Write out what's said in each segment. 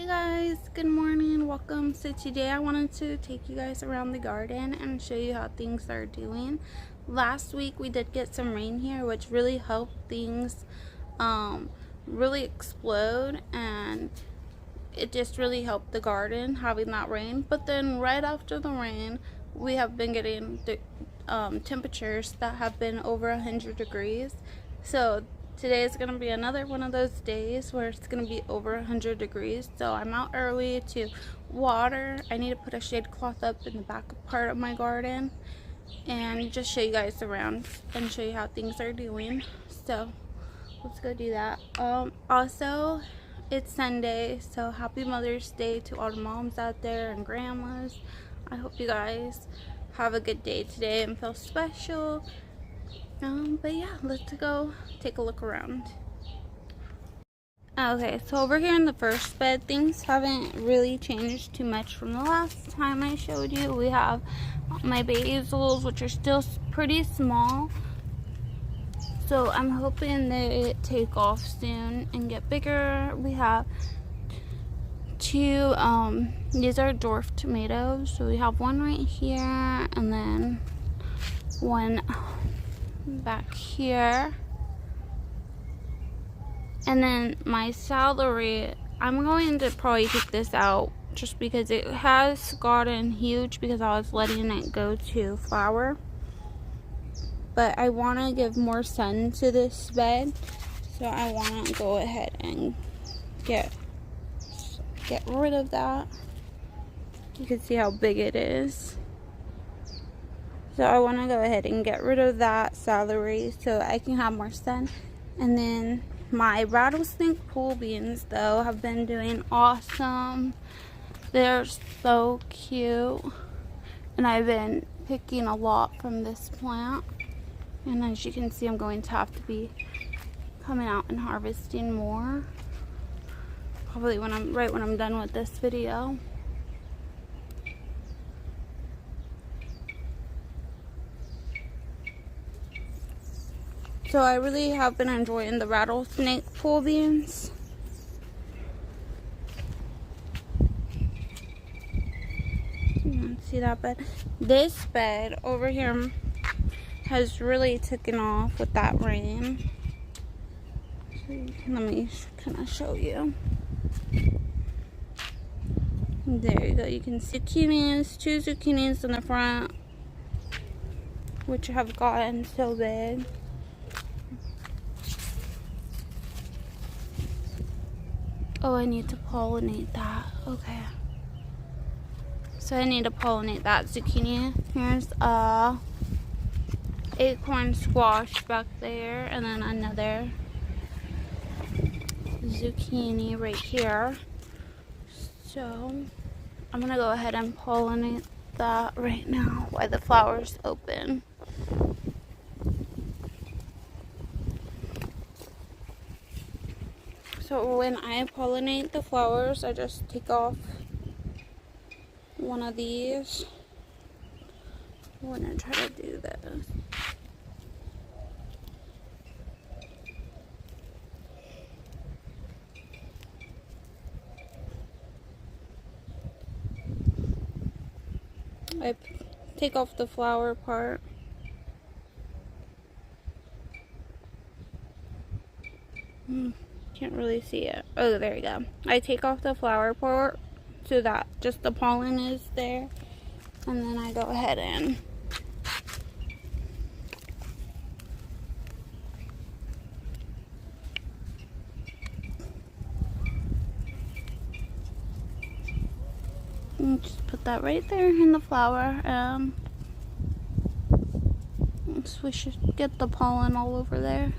Hey guys, good morning, welcome. So today I wanted to take you guys around the garden and show you how things are doing. Last week we did get some rain here, which really helped things really explode, and it just really helped the garden having that rain. But then right after the rain we have been getting the temperatures that have been over 100 degrees. So today is going to be another one of those days where it's going to be over 100 degrees. So I'm out early to water. I need to put a shade cloth up in the back part of my garden and just show you guys around and show you how things are doing. So let's go do that. Also, it's Sunday, so happy Mother's Day to all the moms out there and grandmas. I hope you guys have a good day today and feel special. But yeah, let's go take a look around. Okay, so over here in the first bed, things haven't really changed too much from the last time I showed you. We have my basils, which are still pretty small. So I'm hoping they take off soon and get bigger. We have two, these are dwarf tomatoes. So we have one right here and then one back here. And then my celery, I'm going to probably take this out just because it has gotten huge because I was letting it go to flower. But I want to give more sun to this bed, so I want to go ahead and get rid of that. You can see how big it is. So I want to go ahead and get rid of that celery so I can have more sun. And then my rattlesnake pole beans, though, have been doing awesome. They're so cute. And I've been picking a lot from this plant. And as you can see, I'm going to have to be coming out and harvesting more. Probably when I'm done with this video. So I really have been enjoying the rattlesnake pole beans. You can see that bed. This bed over here has really taken off with that rain. So let me kind of show you. There you go. You can see zucchinis, two zucchinis in the front, which have gotten so big. Oh, I need to pollinate that. Okay. So I need to pollinate that zucchini. Here's a acorn squash back there, and then another zucchini right here. So I'm gonna go ahead and pollinate that right now while the flower's open. So when I pollinate the flowers, I just take off one of these. I'm gonna try to do this. I take off the flower part. Can't really see it. Oh, there you go. I take off the flower part so that just the pollen is there. And then I go ahead and just put that right there in the flower. So we should get the pollen all over there.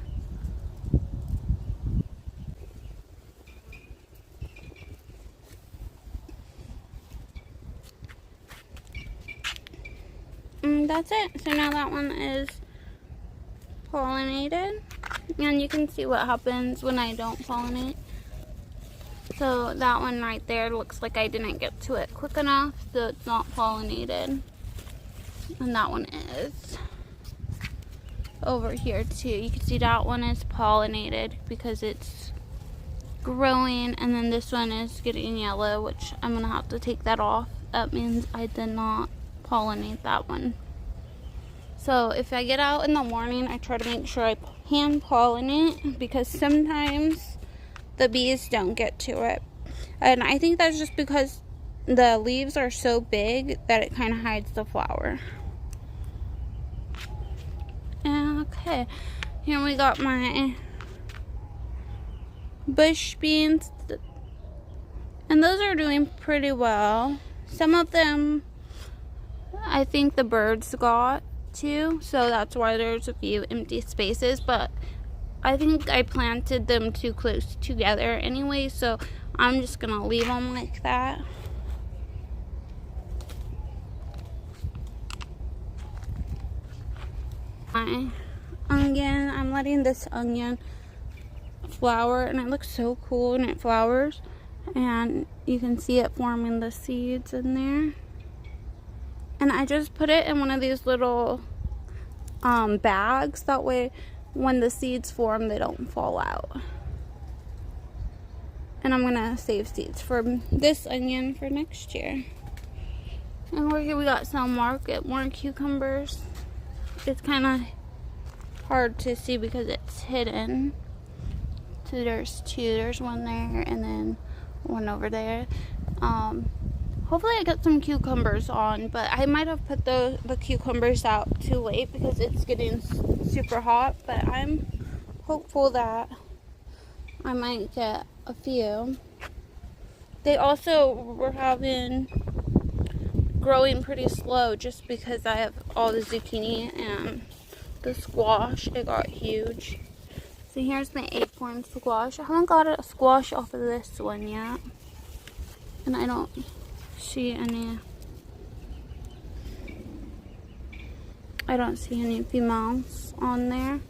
And that's it. So now that one is pollinated. And you can see what happens when I don't pollinate. So that one right there looks like I didn't get to it quick enough, so it's not pollinated. And that one is. Over here too, you can see that one is pollinated because it's growing, and then this one is getting yellow, which I'm gonna have to take that off. That means I did not pollinate that one. So if I get out in the morning, I try to make sure I hand pollinate, because sometimes the bees don't get to it. And I think that's just because the leaves are so big that it kind of hides the flower. And okay, here we got my bush beans, and those are doing pretty well. Some of them I think the birds got to, so that's why there's a few empty spaces, but I think I planted them too close together anyway, so I'm just gonna leave them like that. My onion, I'm letting this onion flower, and it looks so cool when it flowers, and you can see it forming the seeds in there. And I just put it in one of these little bags, that way when the seeds form they don't fall out. And I'm gonna save seeds for this onion for next year. And over here we got some more cucumbers. It's kind of hard to see because it's hidden. So there's two. There's one there and then one over there. Hopefully I get some cucumbers on, but I might have put the cucumbers out too late because it's getting super hot. But I'm hopeful that I might get a few. They also were growing pretty slow just because I have all the zucchini and the squash. It got huge. So here's my acorn squash. I haven't got a squash off of this one yet, and I don't see any. I don't see any females on there.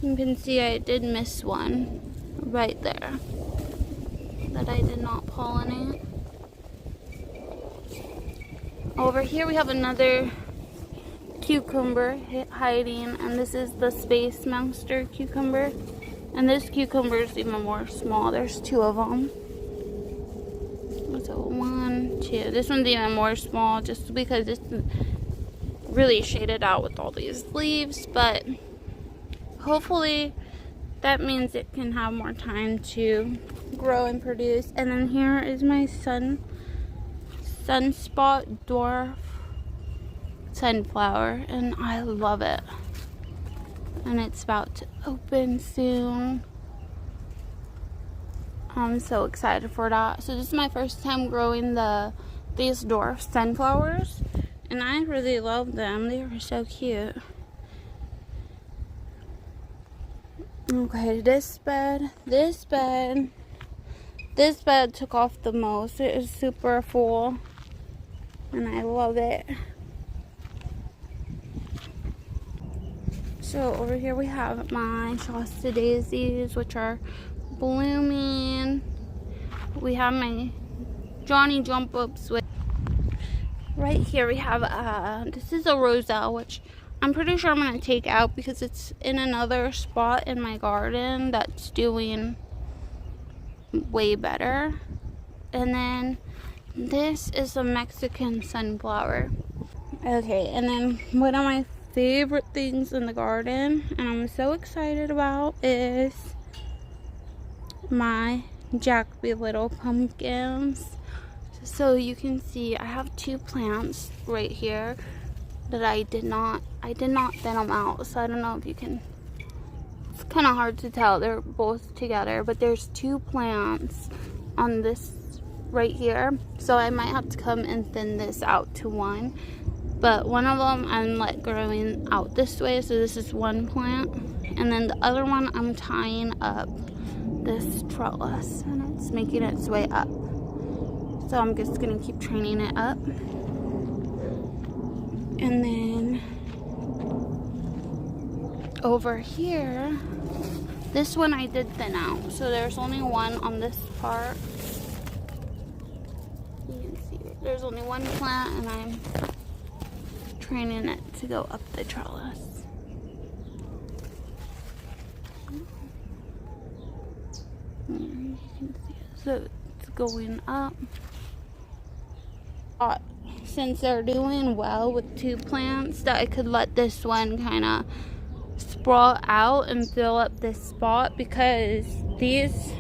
You can see I did miss one right there that I did not pollinate. Over here we have another cucumber hiding, and this is the Space Monster cucumber. And this cucumber is even more small. There's two of them. So 1, 2. This one's even more small just because it's really shaded out with all these leaves, but hopefully that means it can have more time to grow and produce. And then here is my sunspot dwarf sunflower, and I love it. And it's about to open soon. I'm so excited for that. So this is my first time growing these dwarf sunflowers, and I really love them. They are so cute. Okay, this bed took off the most. It is super full, and I love it. So over here we have my Shasta daisies, which are blooming. We have my Johnny jump ups. Right here we have this is a roselle, which I'm pretty sure I'm gonna take out because it's in another spot in my garden that's doing way better. And then this is a Mexican sunflower. Okay, and then one of my favorite things in the garden, and I'm so excited about, is my Jacoby little pumpkins. So you can see I have two plants right here that I did not thin them out, so I don't know if you can, it's kind of hard to tell, they're both together, but there's two plants on this right here, so I might have to come and thin this out to one. But one of them I'm growing out this way, so this is one plant, and then the other one I'm tying up this trellis, and it's making its way up. So I'm just gonna keep training it up. And then over here, this one I did thin out, so there's only one on this part. You can see there's only one plant, and I'm training it to go up the trellis. can see it. So it's going up. Since they're doing well with 2 plants, that I could let this one kind of sprawl out and fill up this spot, because these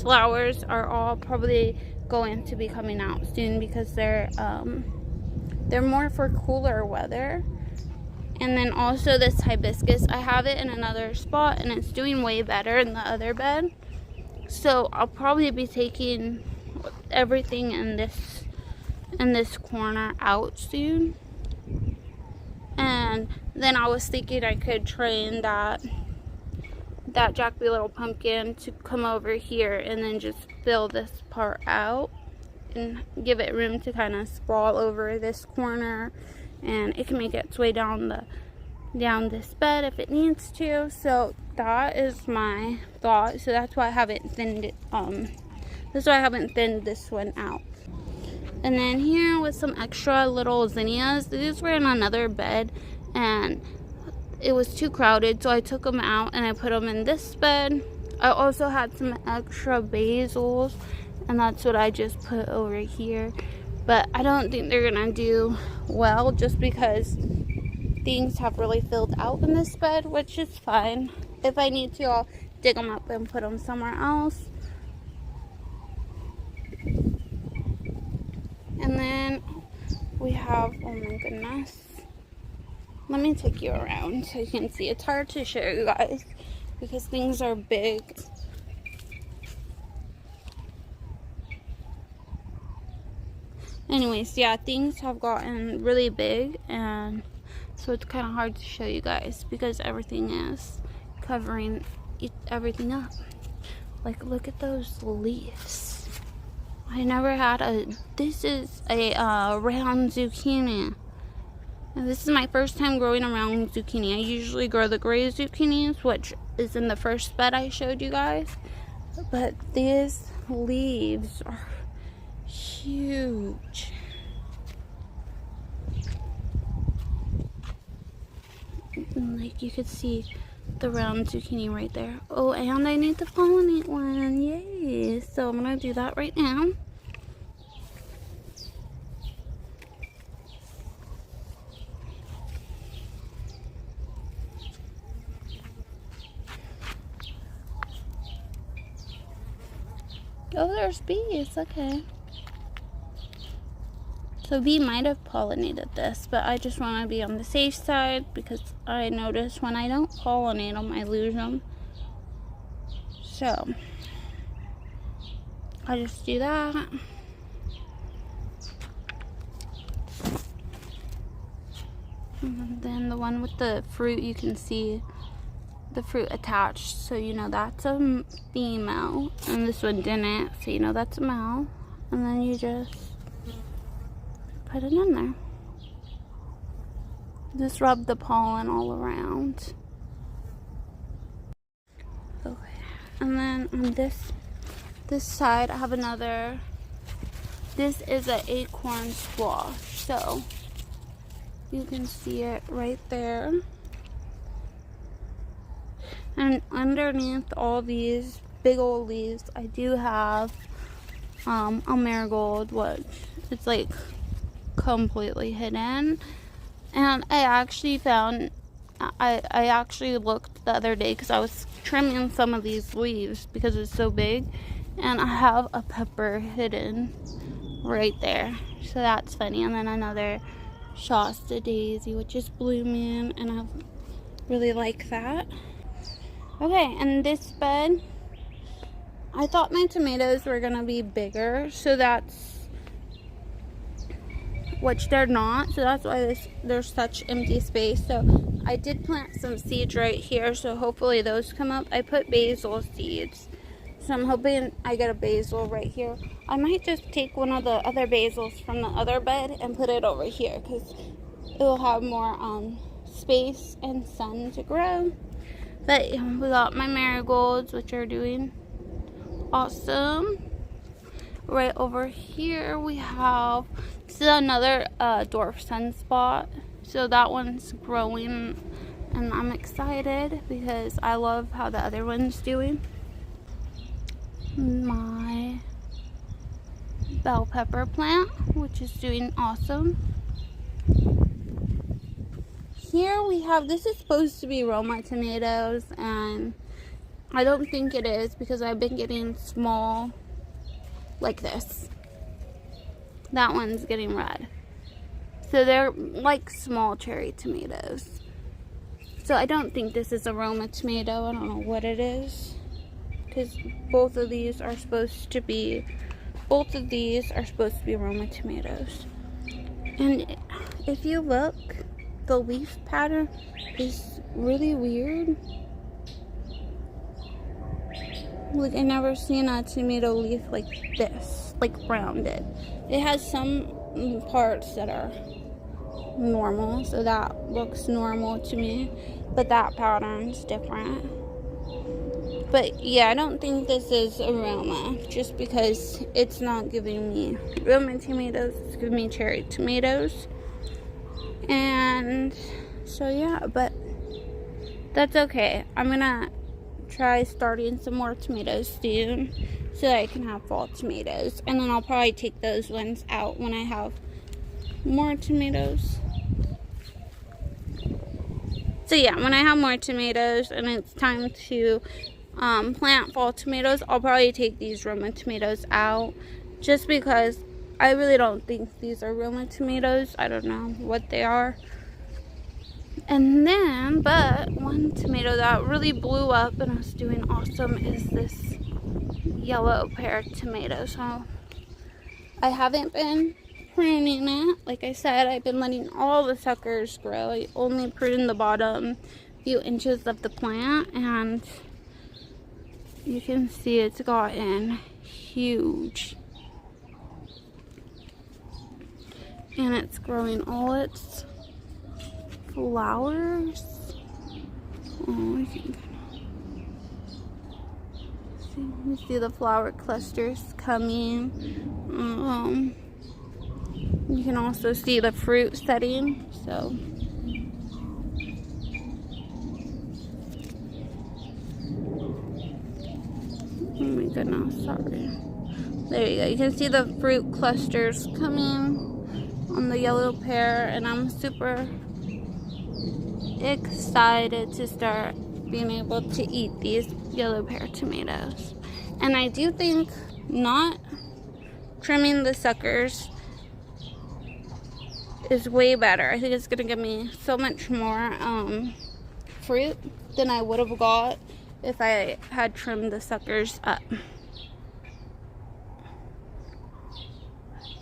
flowers are all probably going to be coming out soon, because they're more for cooler weather. And then also this hibiscus, I have it in another spot and it's doing way better in the other bed. So I'll probably be taking everything in this corner out soon. And then I was thinking I could train that Jack-B Little Pumpkin to come over here and then just fill this part out and give it room to kind of sprawl over this corner, and it can make its way down this bed if it needs to. So that is my thought. So that's why I haven't thinned it. That's why I haven't thinned this one out. And then here with some extra little zinnias. These were in another bed and it was too crowded, so I took them out and I put them in this bed. I also had some extra basils, and that's what I just put over here. But I don't think they're gonna do well, just because things have really filled out in this bed, which is fine. If I need to, I'll dig them up and put them somewhere else. And then we have, oh my goodness, let me take you around so you can see. It's hard to show you guys because things are big. Anyways, yeah, things have gotten really big, and so it's kind of hard to show you guys because everything is covering everything up. Like, look at those leaves. I never had this is a round zucchini. And this is my first time growing a round zucchini. I usually grow the gray zucchinis, which is in the first bed I showed you guys. But these leaves are huge. And like you could see the round zucchini right there. Oh, and I need to pollinate one. Yay! So I'm gonna do that right now. Oh, there's bees. Okay. So bee might have pollinated this, but I just want to be on the safe side because I notice when I don't pollinate them, I lose them. So I just do that. And then the one with the fruit, you can see the fruit attached, so you know that's a female, and this one didn't, so you know that's a male. And then you just put it in there. Just rub the pollen all around. Okay, and then on this side I have another. This is an acorn squash, so you can see it right there. And underneath all these big old leaves, I do have a marigold, which it's like completely hidden. And I actually found, I actually looked the other day because I was trimming some of these leaves because it's so big, and I have a pepper hidden right there, so that's funny. And then another Shasta daisy, which is blooming, and I really like that. Okay, and this bed, I thought my tomatoes were gonna be bigger, so that's, which they're not, so that's why there's such empty space. So I did plant some seeds right here, so hopefully those come up. I put basil seeds, so I'm hoping I get a basil right here. I might just take one of the other basils from the other bed and put it over here because it will have more space and sun to grow. But we got my marigolds, which are doing awesome. Right over here we have, this is another dwarf sunspot. So that one's growing and I'm excited because I love how the other one's doing. My bell pepper plant, which is doing awesome. Here we have, this is supposed to be Roma tomatoes, and I don't think it is because I've been getting small like this. That one's getting red. So they're like small cherry tomatoes. So I don't think this is a Roma tomato. I don't know what it is. Because both of these are supposed to be Roma tomatoes. And if you look, the leaf pattern is really weird. Like, I've never seen a tomato leaf like this, like rounded. It has some parts that are normal, so that looks normal to me, but that pattern's different. But yeah, I don't think this is a Roma, just because it's not giving me Roma tomatoes, it's giving me cherry tomatoes. And so yeah, but that's okay. I'm gonna try starting some more tomatoes soon so that I can have fall tomatoes, and then I'll probably take those ones out when I have more tomatoes. So yeah, when I have more tomatoes and it's time to plant fall tomatoes, I'll probably take these Roma tomatoes out, just because I really don't think these are Roma tomatoes. I don't know what they are. And then, but one tomato that really blew up and was doing awesome is this yellow pear tomato. So I haven't been pruning it. Like I said, I've been letting all the suckers grow. I only prune the bottom few inches of the plant, and you can see it's gotten huge. And it's growing all its flowers. Oh, I can see the flower clusters coming. You can also see the fruit setting. So oh my goodness, sorry. There you go. You can see the fruit clusters coming on the yellow pear, and I'm super excited to start being able to eat these yellow pear tomatoes. And I do think not trimming the suckers is way better. I think it's gonna give me so much more fruit than I would have got if I had trimmed the suckers up.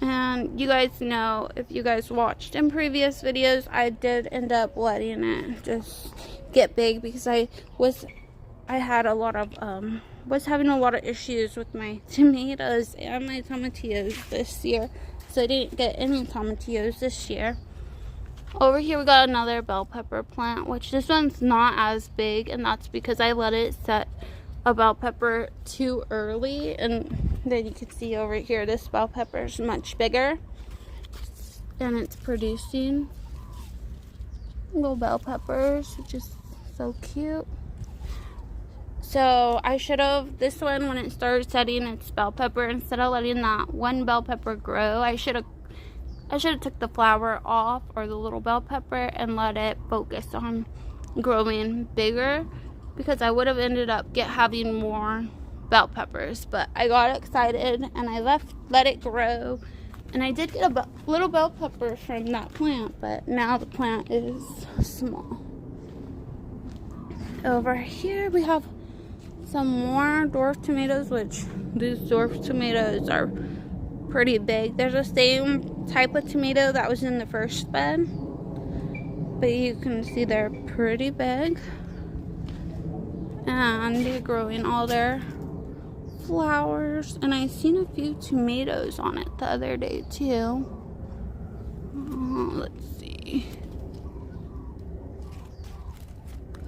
And you guys know, if you guys watched in previous videos, I did end up letting it just get big because I had a lot of was having a lot of issues with my tomatoes and my tomatillos this year, so I didn't get any tomatillos this year. Over here we got another bell pepper plant, which this one's not as big, and that's because I let it set a bell pepper too early. And then you can see over here, this bell pepper is much bigger, and it's producing little bell peppers, which is so cute. So I should have, this one, when it started setting its bell pepper, instead of letting that one bell pepper grow, I should have took the flower off, or the little bell pepper, and let it focus on growing bigger, because I would have ended up having more bell peppers. But I got excited and I let it grow, and I did get a little bell pepper from that plant, but now the plant is small. Over here we have some more dwarf tomatoes, which these dwarf tomatoes are pretty big. They're the same type of tomato that was in the first bed, but you can see they're pretty big, and they're growing all their flowers. And I seen a few tomatoes on it the other day too. Let's see.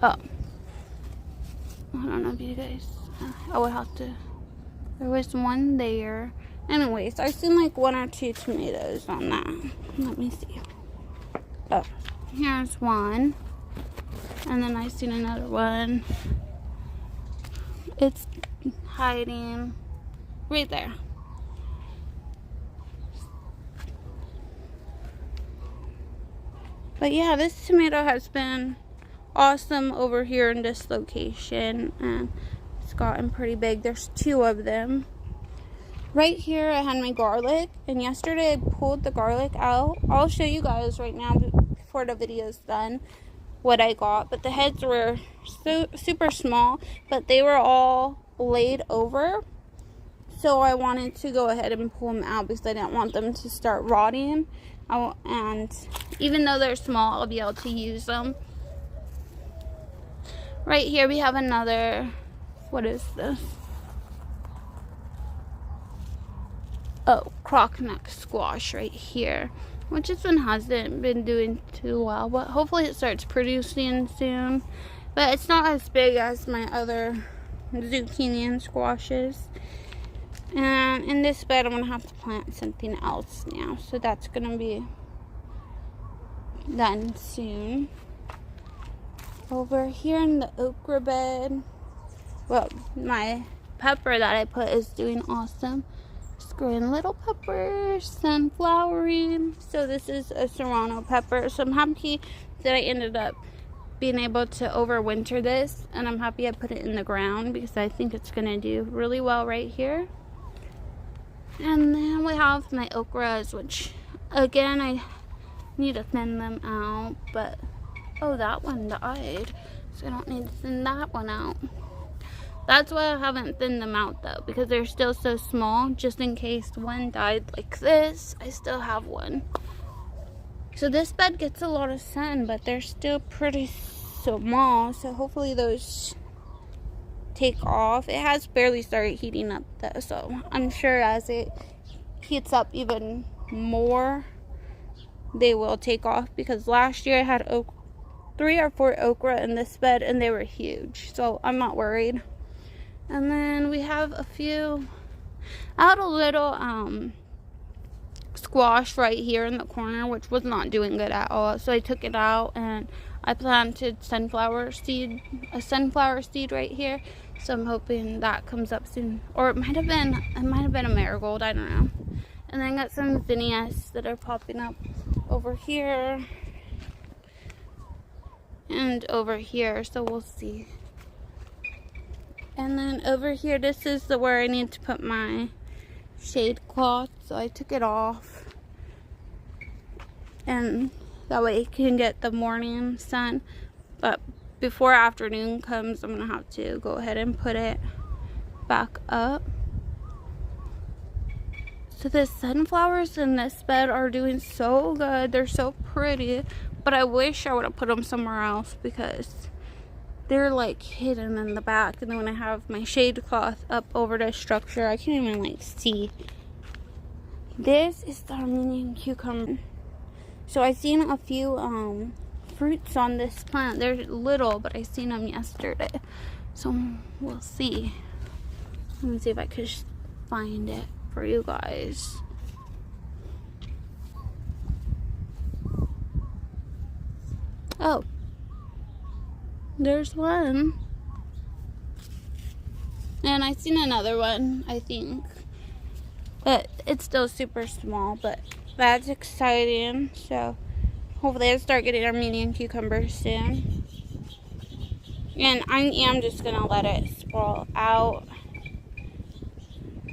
Oh, I don't know if you guys, I would have to, there was one there. Anyways, I've seen like 1 or 2 tomatoes on that. Let me see. Oh, here's one. And then I seen another one. It's hiding right there. But yeah, this tomato has been awesome over here in this location, and it's gotten pretty big. There's 2 of them. Right here I had my garlic, and yesterday I pulled the garlic out. I'll show you guys right now before the video's done what I got, but the heads were super small, but they were all laid over, so I wanted to go ahead and pull them out because I didn't want them to start rotting. And even though they're small, I'll be able to use them. Right here we have another, what is this? Oh, crockneck squash right here, which this one hasn't been doing too well, but hopefully it starts producing soon. But it's not as big as my other zucchini and squashes. And in this bed, I'm going to have to plant something else now. So that's going to be done soon. Over here in the okra bed, well, my pepper that I put is doing awesome. It's growing little peppers, sunflowering. So this is a serrano pepper. So I'm happy that I ended up being able to overwinter this. And I'm happy I put it in the ground because I think it's going to do really well right here. And then we have my okras, which again I need to thin them out, but oh, that one died, so I don't need to thin that one out. That's why I haven't thinned them out though, because they're still so small. Just in case one died like this, I still have one. So this bed gets a lot of sun, but they're still pretty small, so hopefully those take off. It has barely started heating up though, so I'm sure as it heats up even more they will take off, because last year I had 3 or 4 okra in this bed and they were huge, so I'm not worried. And then we have a few out a little squash right here in the corner, which was not doing good at all, so I took it out and I planted a sunflower seed right here. So I'm hoping that comes up soon. Or it might have been a marigold, I don't know. And then I got some zinnias that are popping up over here and over here, so we'll see. And then over here, this is where I need to put my shade cloth, so I took it off, and that way it can get the morning sun. But before afternoon comes, I'm gonna have to go ahead and put it back up. So the sunflowers in this bed are doing so good. They're so pretty, but I wish I would have put them somewhere else because they're like hidden in the back. And then when I have my shade cloth up over the structure, I can't even like see. This is the Armenian cucumber. So I've seen a few fruits on this plant. They're little, but I seen them yesterday, so we'll see. Let me see if I could find it for you guys. Oh, there's one, and I seen another one, I think, but it's still super small. But that's exciting. So hopefully I start getting Armenian cucumbers soon. And I am just going to let it sprawl out.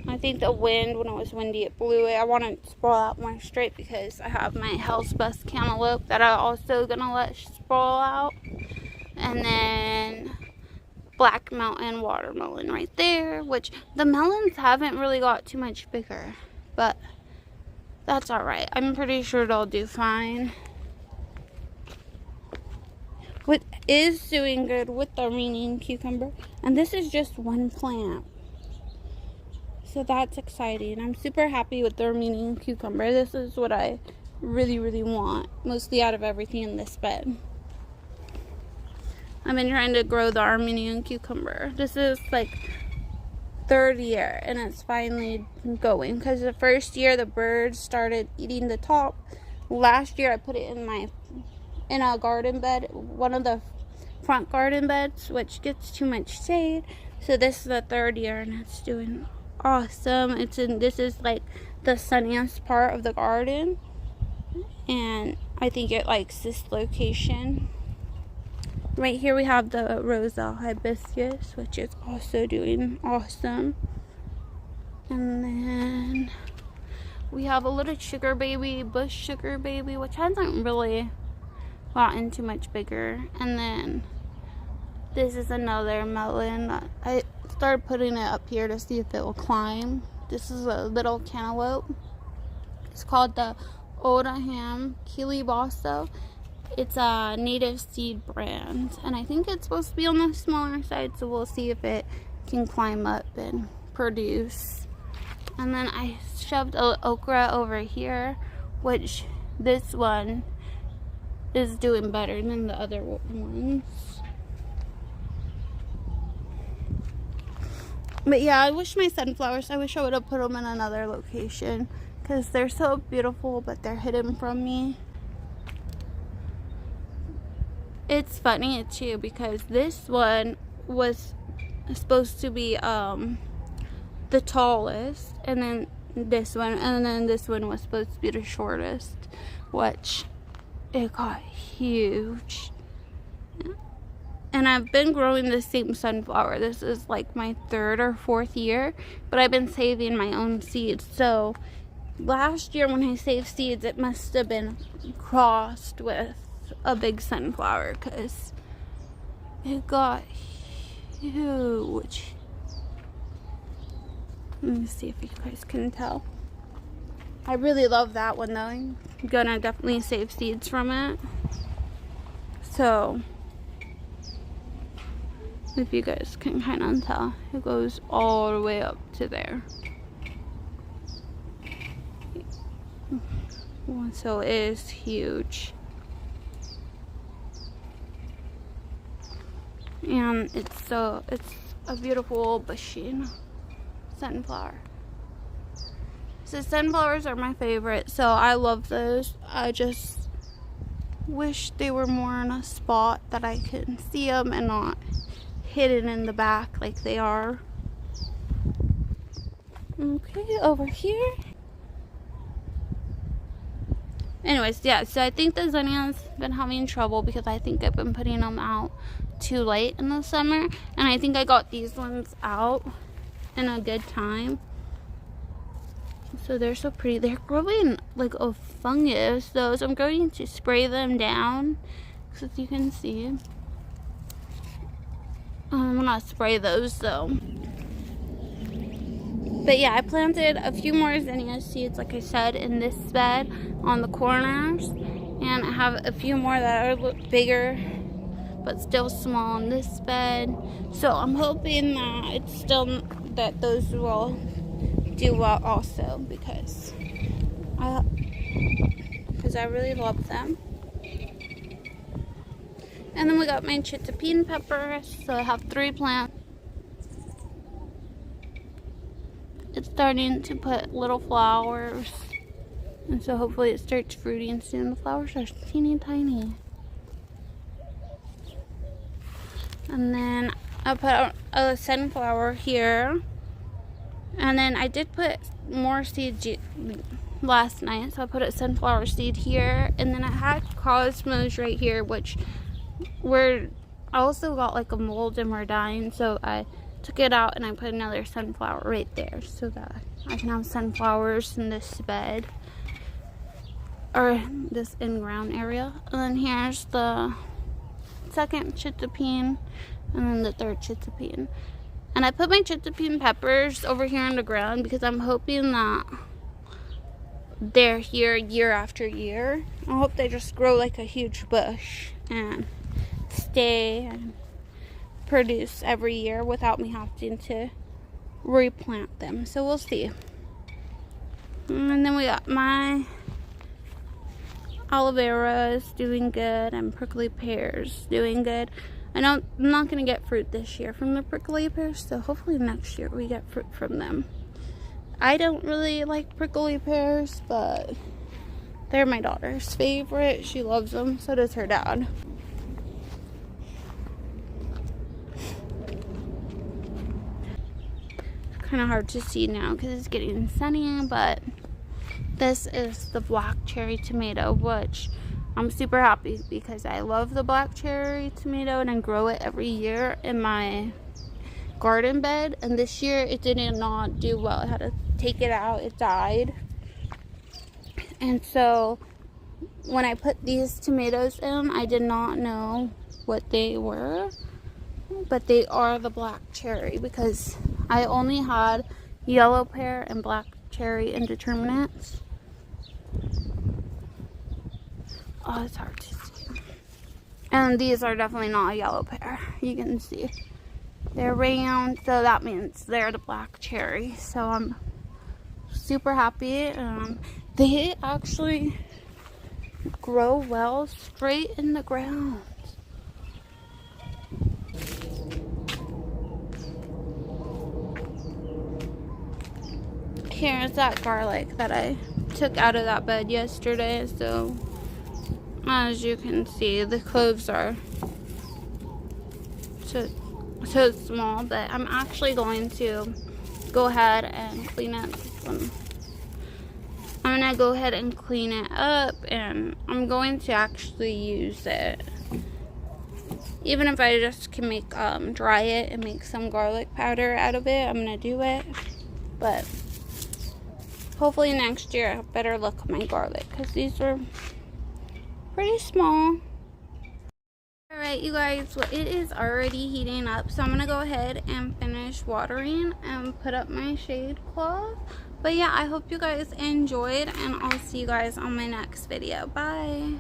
I think the wind, when it was windy, it blew it. I want it to sprawl out more straight because I have my Hellsbus cantaloupe that I'm also going to let sprawl out. And then Black Mountain watermelon right there, which the melons haven't really got too much bigger, but that's alright. I'm pretty sure they'll do fine. What is doing good with the Armenian cucumber, and this is just one plant, so that's exciting. I'm super happy with the Armenian cucumber. This is what I really want, mostly out of everything in this bed. I've been trying to grow the Armenian cucumber. This is like 3rd year, and it's finally going, because the first year the birds started eating the top. Last year I put it in a garden bed. One of the front garden beds, which gets too much shade. So this is the third year and it's doing awesome. This is like the sunniest part of the garden, and I think it likes this location. Right here we have the Roselle hibiscus, which is also doing awesome. And then we have a little sugar baby, bush sugar baby, which hasn't really gotten too much bigger. And then this is another melon. I started putting it up here to see if it will climb. This is a little cantaloupe. It's called the Odaham Kilibasso. It's a native seed brand, and I think it's supposed to be on the smaller side, so we'll see if it can climb up and produce. And then I shoved okra over here, which this one is doing better than the other ones. But yeah, I wish I would have put them in another location, because they're so beautiful, but they're hidden from me. It's funny too, because this one was supposed to be the tallest, and then this one was supposed to be the shortest, which it got huge. And I've been growing the same sunflower. This is like my 3rd or 4th year, but I've been saving my own seeds. So last year when I saved seeds, it must have been crossed with a big sunflower, because it got huge. Let me see if you guys can tell. I really love that one though. I'm gonna definitely save seeds from it. So if you guys can kind of tell, it goes all the way up to there. So it is huge. And it's a beautiful bushy sunflower. So sunflowers are my favorite, so I love those. I just wish they were more in a spot that I can see them and not hidden in the back like they are. Okay, over here. Anyways, yeah, so I think the zinnia's been having trouble because I think I've been putting them out too late in the summer, and I think I got these ones out in a good time. So they're so pretty. They're growing like a fungus though, so I'm going to spray them down, because as you can see, I'm gonna spray those though. But yeah, I planted a few more zinnia seeds, like I said, in this bed on the corners, and I have a few more that are bigger but still small in this bed. So I'm hoping that those will do well also, because I really love them. And then we got my chitapine peppers. So I have 3 plants. It's starting to put little flowers, and so hopefully it starts fruiting soon. The flowers are teeny tiny. And then I put a sunflower here, and then I did put more seeds last night, so I put a sunflower seed here, and then I had cosmos right here, which I also got like a mold and we're dying, so I took it out and I put another sunflower right there so that I can have sunflowers in this bed, or this in-ground area. And then here's the second chitapine, and then the third chitapine. And I put my chitapine peppers over here on the ground because I'm hoping that they're here year after year. I hope they just grow like a huge bush and stay and produce every year without me having to replant them. So we'll see. And then we got my aloe vera is doing good, and prickly pears doing good. I know I'm not going to get fruit this year from the prickly pears, so hopefully next year we get fruit from them. I don't really like prickly pears, but they're my daughter's favorite. She loves them, so does her dad. kind of hard to see now because it's getting sunny, but this is the black cherry tomato, which I'm super happy because I love the black cherry tomato and I grow it every year in my garden bed, and this year it did not do well. I had to take it out, it died. And so when I put these tomatoes in, I did not know what they were, but they are the black cherry because I only had yellow pear and black cherry indeterminates. Oh, it's hard to see. And these are definitely not a yellow pear. You can see they're round, so that means they're the black cherry. So I'm super happy. They actually grow well straight in the ground. Here's that garlic that I took out of that bed yesterday. So as you can see, the cloves are so small, but I'm actually going to go ahead and clean it. I'm gonna go ahead and clean it up, and I'm going to actually use it. Even if I just can make dry it and make some garlic powder out of it, I'm gonna do it. But hopefully next year I have better luck with my garlic because these were pretty small. Alright, you guys, well, it is already heating up, so I'm gonna go ahead and finish watering and put up my shade cloth. But yeah, I hope you guys enjoyed, and I'll see you guys on my next video. Bye.